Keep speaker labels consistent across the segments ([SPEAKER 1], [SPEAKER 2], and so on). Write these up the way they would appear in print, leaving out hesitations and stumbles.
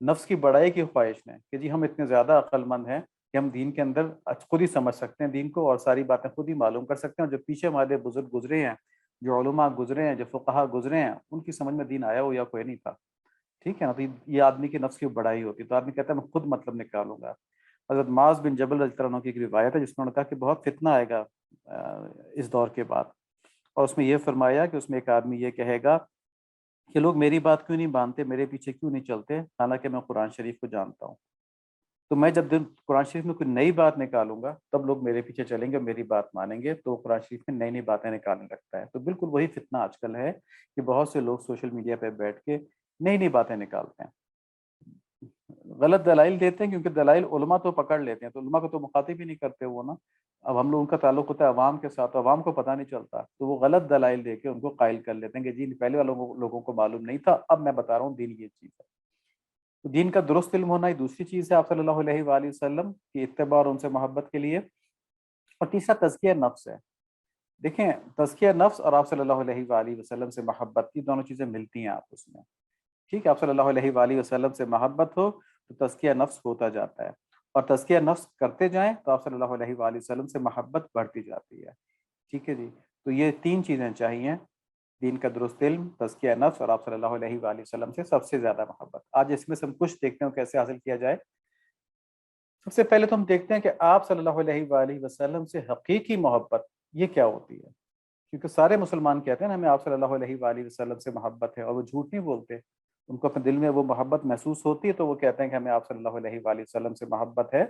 [SPEAKER 1] نفس کی بڑائی کی خواہش نے کہ جی ہم اتنے زیادہ عقل مند ہیں کہ ہم دین کے اندر خود ہی سمجھ سکتے ہیں دین کو، اور ساری باتیں خود ہی معلوم کر سکتے ہیں، اور جو پیچھے ہمارے بزرگ گزرے ہیں، جو علماء گزرے ہیں، جو فقہا گزرے ہیں، ان کی سمجھ میں دین آیا ہو یا کوئی نہیں تھا، ٹھیک ہے نا؟ تو یہ آدمی کی نفس کی بڑائی ہوتی ہے، تو آدمی کہتا ہے میں خود مطلب نکالوں گا۔ حضرت معاذ بن جبل رضی اللہ عنہ کی ایک روایت ہے جس میں انہوں نے کہا کہ بہت فتنہ آئے گا اس دور کے بعد، اور اس میں یہ فرمایا کہ اس میں ایک آدمی یہ کہے گا کہ لوگ میری بات کیوں نہیں مانتے، میرے پیچھے کیوں نہیں چلتے، حالانکہ میں قرآن شریف کو جانتا ہوں۔ تو میں جب قرآن شریف میں کوئی نئی بات نکالوں گا تب لوگ میرے پیچھے چلیں گے، میری بات مانیں گے، تو قرآن شریف میں نئی نئی باتیں نکالنے لگتا ہے۔ تو بالکل وہی فتنہ آج کل ہے کہ بہت سے لوگ سوشل میڈیا پہ بیٹھ کے نئی نئی باتیں نکالتے ہیں، غلط دلائل دیتے ہیں، کیونکہ دلائل علماء تو پکڑ لیتے ہیں، تو علماء کو تو مخاطب ہی نہیں کرتے وہ نا۔ اب ہم لوگوں کا تعلق ہوتا ہے عوام کے ساتھ، عوام کو پتہ نہیں چلتا، تو وہ غلط دلائل دے کے ان کو قائل کر لیتے ہیں کہ جی پہلے والوں لوگوں کو معلوم نہیں تھا، اب میں بتا رہا ہوں دین یہ چیز ہے۔ تو دین کا درست علم ہونا یہ دوسری چیز ہے آپ صلی اللہ علیہ وآلہ وسلم کی اتباع اور ان سے محبت کے لیے۔ اور تیسرا تزکیہ نفس ہے۔ دیکھیں تزکیہ نفس اور آپ صلی اللہ علیہ وآلہ وسلم سے محبت کی دونوں چیزیں ملتی ہیں آپس میں، ٹھیک ہے؟ آپ صلی اللہ علیہ وآلہ وسلم سے محبت ہو تو تزکیہ نفس ہوتا جاتا ہے، اور تزکیہ نفس کرتے جائیں تو آپ صلی اللہ علیہ وآلہ وسلم سے محبت بڑھتی جاتی ہے، ٹھیک ہے جی؟ تو یہ تین چیزیں چاہیے، دین کا درست علم، تزکیہ نفس، اور آپ صلی اللہ علیہ وآلہ وسلم سے سب سے زیادہ محبت۔ آج اس میں سے ہم کچھ دیکھتے ہیں کیسے حاصل کیا جائے۔ سب سے پہلے تو ہم دیکھتے ہیں کہ آپ صلی اللہ علیہ وآلہ وسلم سے حقیقی محبت یہ کیا ہوتی ہے، کیونکہ سارے مسلمان کہتے ہیں نا ہمیں آپ صلی اللہ علیہ وآلہ وسلم سے محبت ہے، اور وہ جھوٹ نہیں بولتے، ان کو اپنے دل میں وہ محبت محسوس ہوتی ہے تو وہ کہتے ہیں کہ ہمیں آپ صلی اللہ علیہ وآلہ وسلم سے محبت ہے،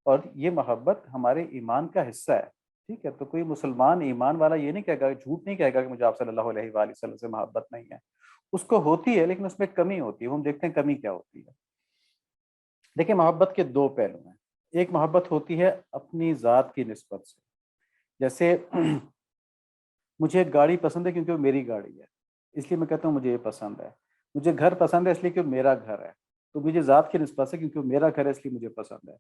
[SPEAKER 1] اور یہ محبت ہمارے ایمان کا حصہ ہے، ٹھیک ہے؟ تو کوئی مسلمان ایمان والا یہ نہیں کہے گا، جھوٹ نہیں کہے گا کہ مجھے آپ صلی اللہ علیہ وآلہ وسلم سے محبت نہیں ہے، اس کو ہوتی ہے لیکن اس میں کمی ہوتی ہے۔ ہم دیکھتے ہیں کمی کیا ہوتی ہے۔ دیکھیں محبت کے دو پہلو ہیں، ایک محبت ہوتی ہے اپنی ذات کی نسبت سے، جیسے مجھے ایک گاڑی پسند ہے کیونکہ وہ میری گاڑی ہے، اس لیے میں کہتا ہوں مجھے یہ پسند ہے۔ مجھے گھر پسند ہے اس لیے کہ وہ میرا گھر ہے، تو مجھے ذات کی نسبت سے کیونکہ وہ میرا گھر ہے اس لیے مجھے پسند ہے۔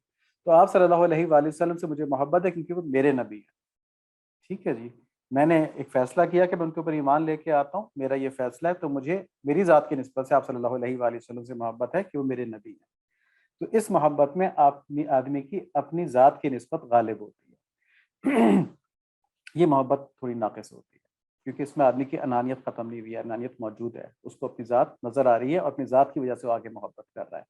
[SPEAKER 1] تو آپ صلی اللہ علیہ وآلہ وسلم سے مجھے محبت ہے کیونکہ وہ میرے نبی ہیں، ٹھیک ہے جی؟ میں نے ایک فیصلہ کیا کہ میں ان کے اوپر ایمان لے کے آتا ہوں، میرا یہ فیصلہ ہے، تو مجھے میری ذات کی نسبت سے آپ صلی اللہ علیہ وآلہ وسلم سے محبت ہے کہ وہ میرے نبی ہیں۔ تو اس محبت میں آدمی کی اپنی ذات کی نسبت غالب ہوتی ہے۔ یہ محبت تھوڑی ناقص ہوتی ہے کیونکہ اس میں آدمی کی انانیت ختم نہیں ہوئی ہے، انانیت موجود ہے، اس کو اپنی ذات نظر آ رہی ہے اور اپنی ذات کی وجہ سے وہ آگے محبت کر رہا ہے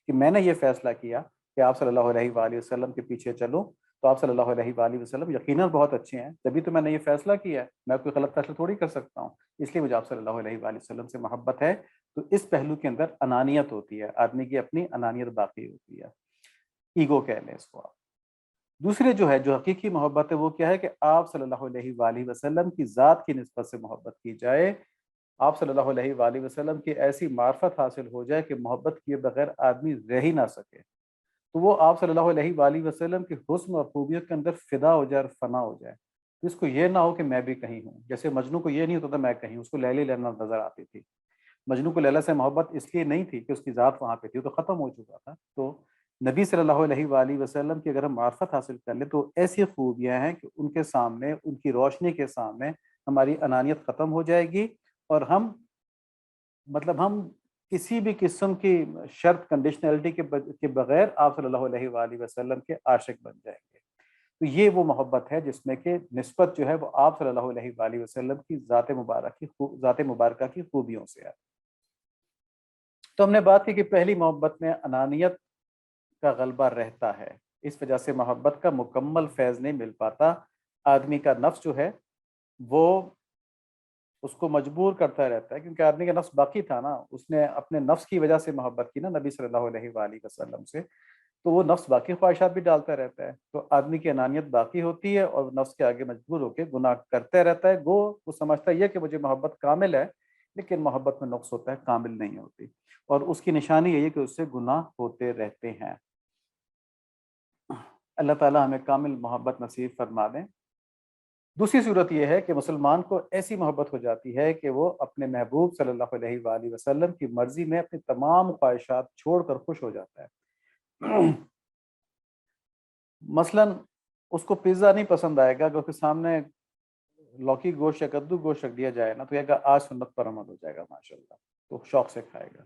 [SPEAKER 1] کہ میں نے یہ فیصلہ کیا کہ آپ صلی اللہ علیہ وآلہ وسلم کے پیچھے چلوں، تو آپ صلی اللہ علیہ وآلہ وسلم یقیناً بہت اچھے ہیں، تبھی تو میں نے یہ فیصلہ کیا ہے، میں کوئی غلط فیصلہ تھوڑی کر سکتا ہوں، اس لیے مجھے آپ صلی اللہ علیہ وآلہ وسلم سے محبت ہے۔ تو اس پہلو کے اندر انانیت ہوتی ہے، آدمی کی اپنی انانیت باقی ہوتی ہے، ایگو کہہ لیں اس کو آپ۔ دوسرے جو حقیقی محبت ہے وہ کیا ہے کہ آپ صلی اللہ علیہ وآلہ وسلم کی ذات کی نسبت سے محبت کی جائے، آپ صلی اللہ علیہ وآلہ وسلم کی ایسی معرفت حاصل ہو جائے کہ محبت کیے بغیر آدمی رہ ہی نہ سکے، تو وہ آپ صلی اللہ علیہ وآلہ وسلم کے حسن اور خوبیوں کے اندر فدا ہو جائے اور فنا ہو جائے۔ تو اس کو یہ نہ ہو کہ میں بھی کہیں ہوں، جیسے مجنو کو یہ نہیں ہوتا تھا میں کہیں، اس کو لیلی لیلا نظر آتی تھی، مجنو کو لیلا سے محبت اس لیے نہیں تھی کہ اس کی ذات وہاں پہ تھی، تو ختم ہو چکا تھا۔ تو نبی صلی اللہ علیہ وآلہ وسلم کی اگر ہم معرفت حاصل کر لیں تو ایسی خوبیاں ہیں کہ ان کے سامنے، ان کی روشنی کے سامنے ہماری انانیت ختم ہو جائے گی، اور ہم ہم کسی بھی قسم کی شرط کنڈیشنلٹی کے بغیر آپ صلی اللہ علیہ وآلہ وسلم کے عاشق بن جائیں گے۔ تو یہ وہ محبت ہے جس میں کہ نسبت جو ہے وہ آپ صلی اللہ علیہ وآلہ وسلم کی ذات مبارکہ کی خوبیوں سے ہے۔ تو ہم نے بات کی کہ پہلی محبت میں انانیت کا غلبہ رہتا ہے، اس وجہ سے محبت کا مکمل فیض نہیں مل پاتا، آدمی کا نفس جو ہے وہ اس کو مجبور کرتا رہتا ہے، کیونکہ آدمی کا نفس باقی تھا نا، اس نے اپنے نفس کی وجہ سے محبت کی نا نبی صلی اللہ علیہ وآلہ وسلم سے، تو وہ نفس باقی خواہشات بھی ڈالتا رہتا ہے، تو آدمی کی انانیت باقی ہوتی ہے اور نفس کے آگے مجبور ہو کے گناہ کرتے رہتا ہے۔ گو وہ سمجھتا ہے کہ مجھے محبت کامل ہے، لیکن محبت میں نقص ہوتا ہے، کامل نہیں ہوتی، اور اس کی نشانی یہی ہے کہ اس سے گناہ ہوتے رہتے ہیں۔ اللہ تعالیٰ ہمیں کامل محبت نصیب فرما دیں۔ دوسری صورت یہ ہے کہ مسلمان کو ایسی محبت ہو جاتی ہے کہ وہ اپنے محبوب صلی اللہ علیہ وآلہ وسلم کی مرضی میں اپنی تمام خواہشات چھوڑ کر خوش ہو جاتا ہے۔ مثلا اس کو پیزا نہیں پسند آئے گا، اگر اس کے سامنے لوکی گوشت یا کدو گوشت رکھ دیا جائے نا تو یہ آج سنت پر عمل ہو جائے گا ماشاءاللہ، تو شوق سے کھائے گا۔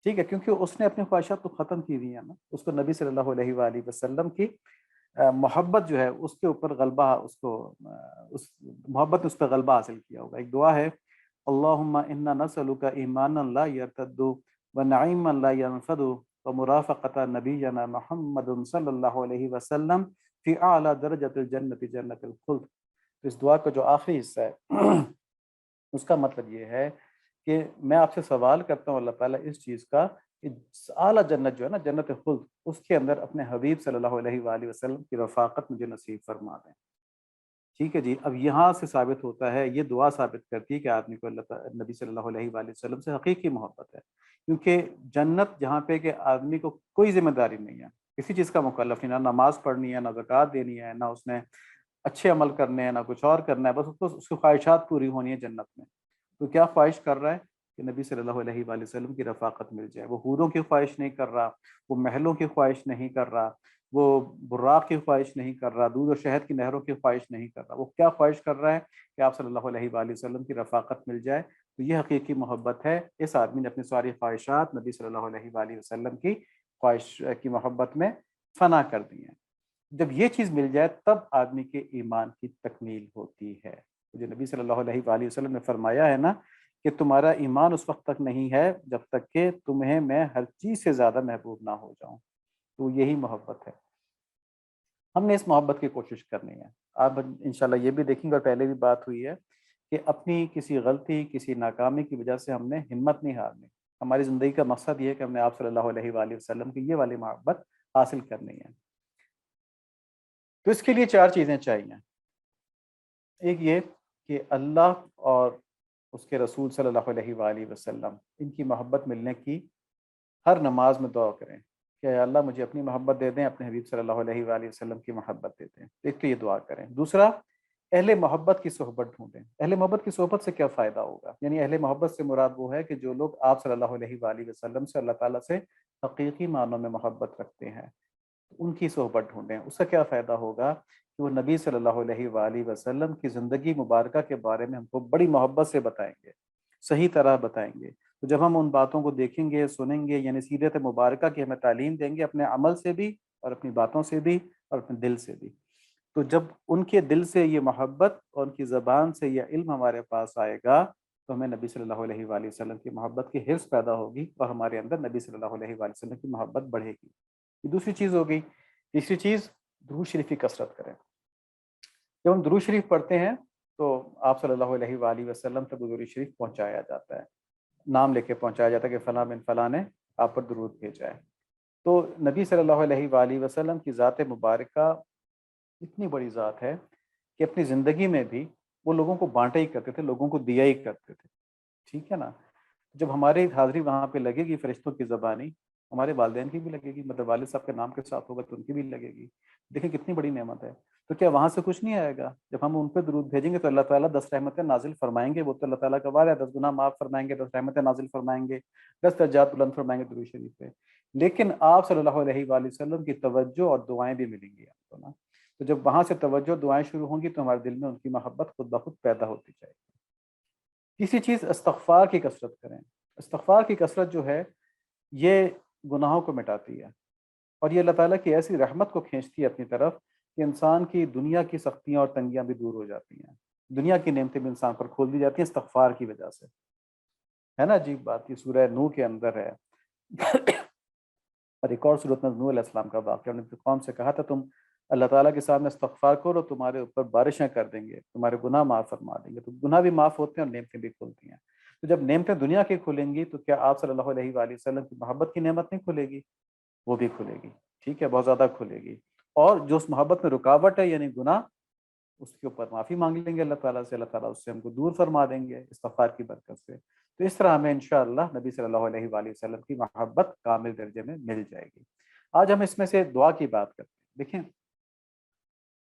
[SPEAKER 1] ٹھیک ہے، کیونکہ اس نے اپنی خواہشات تو ختم کی ہوئی ہیں نا، اس کو نبی صلی اللہ علیہ وآلہ وسلم کی محبت جو ہے اس کے اوپر غلبہ، اس کو اس محبت نے اس پہ غلبہ حاصل کیا ہوگا۔ ایک دعا ہے، اللہم انا نسألک ایمانا لا یرتد ونعیما لا ینفد ومرافقۃ نبینا محمد صلی اللہ علیہ وسلم فی اعلی درجۃ الجنت جنت الخلد۔ تو اس دعا کا جو آخری حصہ ہے اس کا مطلب یہ ہے کہ میں آپ سے سوال کرتا ہوں اللہ تعالیٰ اس چیز کا کہ اعلیٰ جنت جو ہے نا، جنت خلد، اس کے اندر اپنے حبیب صلی اللہ علیہ وآلہ وسلم کی رفاقت مجھے نصیب فرما دیں۔ ٹھیک ہے جی، اب یہاں سے ثابت ہوتا ہے، یہ دعا ثابت کرتی ہے کہ آدمی کو اللہ تعالیٰ نبی صلی اللہ علیہ وآلہ وسلم سے حقیقی محبت ہے، کیونکہ جنت جہاں پہ کہ آدمی کو کوئی ذمہ داری نہیں ہے، کسی چیز کا مکلف نہیں، نہ نماز پڑھنی ہے، نہ زکوٰۃ دینی ہے، نہ اس نے اچھے عمل کرنے ہیں، نہ کچھ اور کرنا ہے، بس اس کو اس کی خواہشات پوری ہونی ہے جنت میں۔ تو کیا خواہش کر رہا ہے کہ نبی صلی اللہ علیہ وآلہ وسلم کی رفاقت مل جائے۔ وہ حوروں کی خواہش نہیں کر رہا، وہ محلوں کی خواہش نہیں کر رہا، وہ براق کی خواہش نہیں کر رہا، دودھ و شہد کی نہروں کی خواہش نہیں کر رہا، وہ کیا خواہش کر رہا ہے کہ آپ صلی اللہ علیہ وآلہ وسلم کی رفاقت مل جائے۔ تو یہ حقیقی محبت ہے۔ اس آدمی نے اپنی ساری خواہشات نبی صلی اللہ علیہ وآلہ وسلم کی خواہش کی محبت میں فنا کر دی ہیں۔ جب یہ چیز مل جائے تب آدمی کے ایمان کی تکمیل ہوتی ہے۔ جو نبی صلی اللہ علیہ وآلہ وسلم نے فرمایا ہے نا کہ تمہارا ایمان اس وقت تک نہیں ہے جب تک کہ تمہیں میں ہر چیز سے زیادہ محبوب نہ ہو جاؤں، تو یہی محبت ہے۔ ہم نے اس محبت کی کوشش کرنی ہے۔ آپ انشاءاللہ یہ بھی دیکھیں گے، اور پہلے بھی بات ہوئی ہے کہ اپنی کسی غلطی، کسی ناکامی کی وجہ سے ہم نے ہمت نہیں ہارنی۔ ہماری زندگی کا مقصد یہ ہے کہ ہم نے آپ صلی اللہ علیہ وآلہ وسلم کی یہ والی محبت حاصل کرنی ہے۔ تو اس کے لیے 4 چیزیں چاہیے۔ ایک یہ کہ اللہ اور اس کے رسول صلی اللہ علیہ وآلہ وسلم ان کی محبت ملنے کی ہر نماز میں دعا کریں کہ اے اللہ مجھے اپنی محبت دے دیں، اپنے حبیب صلی اللہ علیہ وآلہ وسلم کی محبت دے دیں۔ ایک تو یہ دعا کریں۔ دوسرا، اہل محبت کی صحبت ڈھونڈیں۔ اہل محبت کی صحبت سے کیا فائدہ ہوگا؟ یعنی اہل محبت سے مراد وہ ہے کہ جو لوگ آپ صلی اللہ علیہ وآلہ وسلم سے، اللہ تعالیٰ سے حقیقی معنوں میں محبت رکھتے ہیں، ان کی صحبت ڈھونڈیں۔ اس کا کیا فائدہ ہوگا کہ وہ نبی صلی اللہ علیہ وآلہ وسلم کی زندگی مبارکہ کے بارے میں ہم کو بڑی محبت سے بتائیں گے، صحیح طرح بتائیں گے۔ تو جب ہم ان باتوں کو دیکھیں گے، سنیں گے، یعنی سیرت مبارکہ کی ہمیں تعلیم دیں گے، اپنے عمل سے بھی اور اپنی باتوں سے بھی اور اپنے دل سے بھی، تو جب ان کے دل سے یہ محبت اور ان کی زبان سے یہ علم ہمارے پاس آئے گا تو ہمیں نبی صلی اللہ علیہ وآلہ وسلم کی محبت کی حرص پیدا ہوگی، اور ہمارے اندر نبی صلی اللہ علیہ وآلہ وسلم کی محبت بڑھے گی۔ یہ دوسری چیز ہوگی۔ تیسری چیز، درود شریف کی کثرت کریں۔ جب ہم درود شریف پڑھتے ہیں تو آپ صلی اللہ علیہ وآلہ وسلم تک درود شریف پہنچایا جاتا ہے، نام لے کے پہنچایا جاتا ہے کہ فلاں بن فلاں نے آپ پر درود بھیجا ہے۔ تو نبی صلی اللہ علیہ وآلہ وسلم کی ذات مبارکہ اتنی بڑی ذات ہے کہ اپنی زندگی میں بھی وہ لوگوں کو بانٹا ہی کرتے تھے، لوگوں کو دیا ہی کرتے تھے۔ ٹھیک ہے نا؟ جب ہماری حاضری وہاں پہ لگے گی فرشتوں کی زبانی، ہمارے والدین کی بھی لگے گی، مطلب والد صاحب کے نام کے ساتھ ہوگا تو ان کی بھی لگے گی۔ دیکھیں کتنی بڑی نعمت ہے۔ تو کیا وہاں سے کچھ نہیں آئے گا؟ جب ہم ان پہ درود بھیجیں گے تو اللہ تعالیٰ 10 رحمتیں نازل فرمائیں گے۔ وہ تو اللہ تعالیٰ کا وعدہ ہے، 10 گناہ معاف فرمائیں گے، 10 رحمتیں نازل فرمائیں گے، 10 درجات بلند فرمائیں گے درود شریف پہ۔ لیکن آپ صلی اللہ علیہ وآلہ وسلم کی توجہ اور دعائیں بھی ملیں گی آپ کو نا۔ تو جب وہاں سے توجہ دعائیں شروع ہوں گی تو ہمارے دل میں ان کی محبت خود بخود پیدا ہوتی جائے گی۔ تیسری چیز، استغفار کی کثرت کریں۔ استغفار کی کثرت جو ہے یہ گناہوں کو مٹاتی ہے، اور یہ اللہ تعالیٰ کی ایسی رحمت کو کھینچتی ہے اپنی طرف کہ انسان کی دنیا کی سختیاں اور تنگیاں بھی دور ہو جاتی ہیں، دنیا کی نعمتیں بھی انسان پر کھول دی جاتی ہیں استغفار کی وجہ سے۔ ہے نا عجیب بات؟ یہ سورہ نوح کے اندر ہے اور ایک اور صورت میں نوح علیہ السلام کا واقعہ، انہوں نے قوم سے کہا تھا تم اللہ تعالیٰ کے سامنے استغفار کرو، تمہارے اوپر بارشیں کر دیں گے، تمہارے گناہ معاف فرما دیں گے۔ تو گناہ بھی معاف ہوتے ہیں اور نعمتیں بھی کھلتی ہیں۔ تو جب نعمتیں دنیا کی کھلیں گی تو کیا آپ صلی اللہ علیہ وآلہ وسلم کی محبت کی نعمت نہیں کھلے گی؟ وہ بھی کھلے گی۔ ٹھیک ہے، بہت زیادہ کھلے گی۔ اور جو اس محبت میں رکاوٹ ہے یعنی گناہ، اس کے اوپر معافی مانگ لیں گے اللہ تعالیٰ سے، اللہ تعالیٰ اس سے ہم کو دور فرما دیں گے استغفار کی برکت سے۔ تو اس طرح ہمیں انشاءاللہ نبی صلی اللہ علیہ وآلہ وسلم کی محبت کامل درجے میں مل جائے گی۔ آج ہم اس میں سے دعا کی بات کرتے ہیں۔ دیکھیں،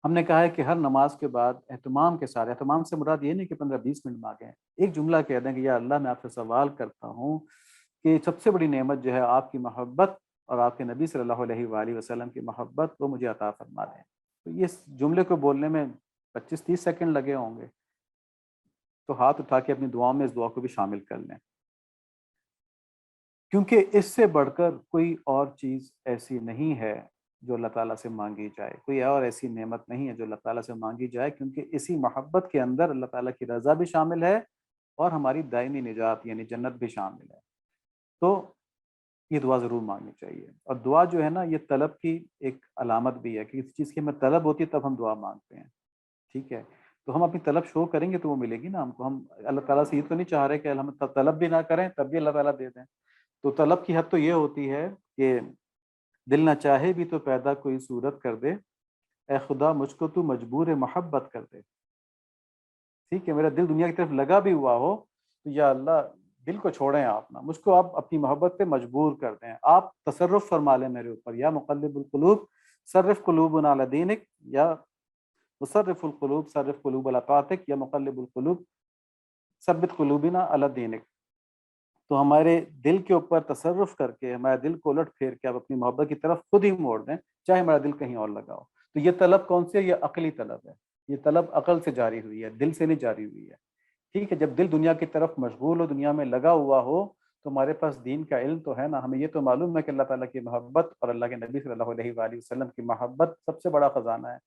[SPEAKER 1] ہم نے کہا ہے کہ ہر نماز کے بعد اہتمام کے ساتھ، اہتمام سے مراد یہ نہیں کہ 15-20 منٹ مانگیں، ایک جملہ کہہ دیں کہ یا اللہ میں آپ سے سوال کرتا ہوں کہ سب سے بڑی نعمت جو ہے آپ کی محبت اور آپ کے نبی صلی اللہ علیہ وآلہ وسلم کی محبت، وہ مجھے عطا فرما دیں۔ تو یہ جملے کو بولنے میں 25-30 سیکنڈ لگے ہوں گے، تو ہاتھ اٹھا کے اپنی دعاؤں میں اس دعا کو بھی شامل کر لیں، کیونکہ اس سے بڑھ کر کوئی اور چیز ایسی نہیں ہے جو اللہ تعالیٰ سے مانگی جائے، کوئی اور ایسی نعمت نہیں ہے جو اللہ تعالیٰ سے مانگی جائے، کیونکہ اسی محبت کے اندر اللہ تعالیٰ کی رضا بھی شامل ہے اور ہماری دائمی نجات یعنی جنت بھی شامل ہے۔ تو یہ دعا ضرور مانگنی چاہیے، اور دعا جو ہے نا یہ طلب کی ایک علامت بھی ہے کہ کسی چیز کی ہمیں طلب ہوتی ہے تب ہم دعا مانگتے ہیں، ٹھیک ہے؟ تو ہم اپنی طلب شو کریں گے تو وہ ملے گی نا ہم کو۔ ہم اللہ تعالیٰ سے یہ تو نہیں چاہ رہے کہ ہم طلب بھی نہ کریں تب بھی اللہ تعالیٰ دے دیں۔ تو طلب کی حد تو یہ ہوتی ہے کہ دل نہ چاہے بھی تو پیدا کوئی صورت کر دے، اے خدا مجھ کو تو مجبور محبت کر دے، ٹھیک ہے؟ میرا دل دنیا کی طرف لگا بھی ہوا ہو تو یا اللہ دل کو چھوڑیں آپ نا، مجھ کو آپ اپنی محبت پہ مجبور کر دیں، آپ تصرف فرما لیں میرے اوپر، یا مقلب القلوب صرف قلوبنا علی دینک، یا مصرف القلوب صرف قلوب علی طاعتک، یا مقلب القلوب ثبت قلوبنا علی دینک۔ تو ہمارے دل کے اوپر تصرف کر کے ہمارے دل کو الٹ پھیر کے آپ اپنی محبت کی طرف خود ہی موڑ دیں، چاہے ہمارا دل کہیں اور لگا ہو۔ تو یہ طلب کون سی ہے؟ یہ عقلی طلب ہے، یہ طلب عقل سے جاری ہوئی ہے، دل سے نہیں جاری ہوئی ہے، ٹھیک ہے؟ جب دل دنیا کی طرف مشغول ہو، دنیا میں لگا ہوا ہو، تو ہمارے پاس دین کا علم تو ہے نا، ہمیں یہ تو معلوم ہے کہ اللہ تعالیٰ کی محبت اور اللہ کے نبی صلی اللہ علیہ وآلہ وسلم کی محبت سب سے بڑا خزانہ ہے۔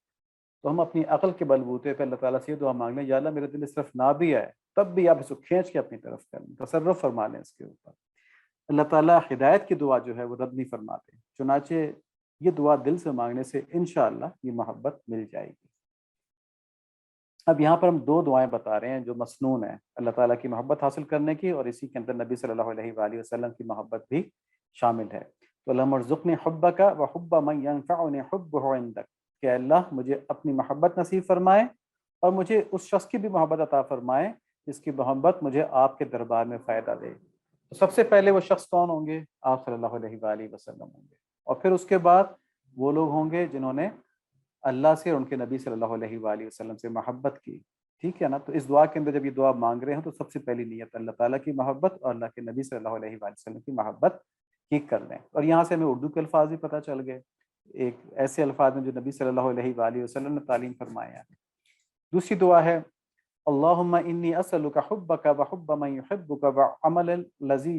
[SPEAKER 1] تو ہم اپنی عقل کے بلبوتے پہ اللہ تعالیٰ سے یہ دعا مانگ لیں، یا اللہ میرے دل اس طرف نہ بھی آئے تب بھی آپ اس کو کھینچ کے اپنی طرف کر لیں، تصرف فرما لیں اس کے اوپر۔ اللہ تعالیٰ ہدایت کی دعا جو ہے وہ رد نہیں فرماتے، چنانچہ یہ دعا دل سے مانگنے سے انشاءاللہ یہ محبت مل جائے گی۔ اب یہاں پر ہم دو دعائیں بتا رہے ہیں جو مسنون ہیں اللہ تعالیٰ کی محبت حاصل کرنے کی، اور اسی کے اندر نبی صلی اللہ علیہ وآلہ وسلم کی محبت بھی شامل ہے۔ تو اللہم ارزقنی حبک وحب من ینفعنی حبہ عندک، کہ اللہ مجھے اپنی محبت نصیب فرمائے اور مجھے اس شخص کی بھی محبت عطا فرمائے جس کی محبت مجھے آپ کے دربار میں فائدہ دے۔ تو سب سے پہلے وہ شخص کون ہوں گے؟ آپ صلی اللہ علیہ وآلہ وسلم ہوں گے، اور پھر اس کے بعد وہ لوگ ہوں گے جنہوں نے اللہ سے اور ان کے نبی صلی اللہ علیہ وآلہ وسلم سے محبت کی، ٹھیک ہے نا؟ تو اس دعا کے اندر جب یہ دعا مانگ رہے ہیں تو سب سے پہلی نیت اللہ تعالیٰ کی محبت اور اللہ کے نبی صلی اللہ علیہ وآلہ وسلم کی محبت کی کر لیں۔ اور یہاں سے ہمیں اردو کے الفاظ بھی پتہ چل گئے، ایک ایسے الفاظ ہیں جو نبی صلی اللہ علیہ وآلہ وسلم نے تعلیم فرمایا ہے۔ دوسری دعا ہے اللہم انی اسألک حبک وحب من یحبک وعمل الذی